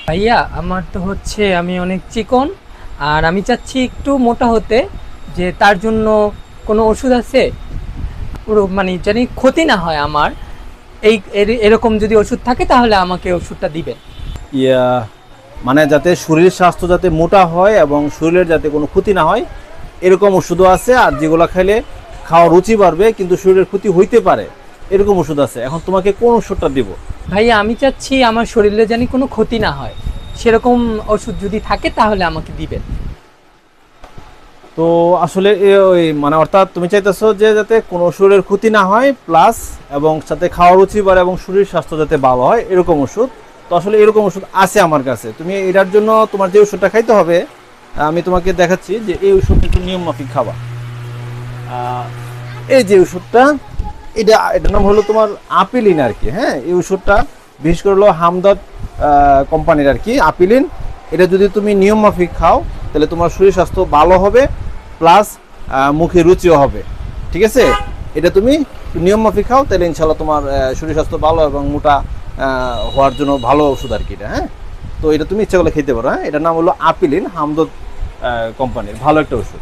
ভাইয়া আমার তো হচ্ছে আমি অনেক চিকন, আর আমি চাচ্ছি একটু মোটা হতে, যে তার জন্য কোনো ওষুধ আছে পুরো মানে জানি ক্ষতি না হয় আমার, এরকম যদি ওষুধ থাকে তাহলে আমাকে ওষুধটা দিবেন। ইয়া, মানে যাতে শরীর স্বাস্থ্য যাতে মোটা হয় এবং শরীরের যাতে কোনো ক্ষতি না হয় এরকম ওষুধও আছে, আর যেগুলো খাইলে খাওয়ার রুচি বাড়বে কিন্তু শরীরের ক্ষতি হইতে পারে এরকম ওষুধ আছে। এখন তোমাকে কোন ওষুধটা দিব? ভাইয়া আমি চাচ্ছি আমার শরীরে জানি কোনো ক্ষতি না হয়, সেরকম ওষুধ যদি থাকে তাহলে আমাকে দিবেন। তো আসলে ওই মানে অর্থাৎ তুমি চাইতেছো যে যাতে কোনো শরীরের ক্ষতি না হয় প্লাস এবং সাথে খাওয়ার রুচি বাড়ে এবং শরীর স্বাস্থ্য যাতে ভালো হয় এরকম ওষুধ। তো আসলে এরকম ওষুধ আছে আমার কাছে। তুমি এটার জন্য তোমার যে ওষুধটা খাইতে হবে আমি তোমাকে দেখাচ্ছি যে এই ওষুধটা একটু নিয়ম মাফিক খাবা। আহ, এই যে ওষুধটা, এটার নাম হলো তোমার আপিলিন আর কি। হ্যাঁ, এই ওষুধটা বিশেষ করে হলো হামদর্দ কোম্পানির আর কি আপিলিন। এটা যদি তুমি নিয়ম মাফিক খাও তাহলে তোমার শরীর স্বাস্থ্য ভালো হবে প্লাস মুখে রুচিও হবে। ঠিক আছে, এটা তুমি নিয়ম মাফিক খাও তাহলে ইনশাল্লাহ তোমার শরীর স্বাস্থ্য ভালো এবং মোটা হওয়ার জন্য ভালো ওষুধ আর কি এটা। হ্যাঁ, তো এটা তুমি ইচ্ছা করলে খেতে পারো। হ্যাঁ, এটার নাম হলো আপিলিন, হামদর্দ কোম্পানির ভালো একটা ওষুধ।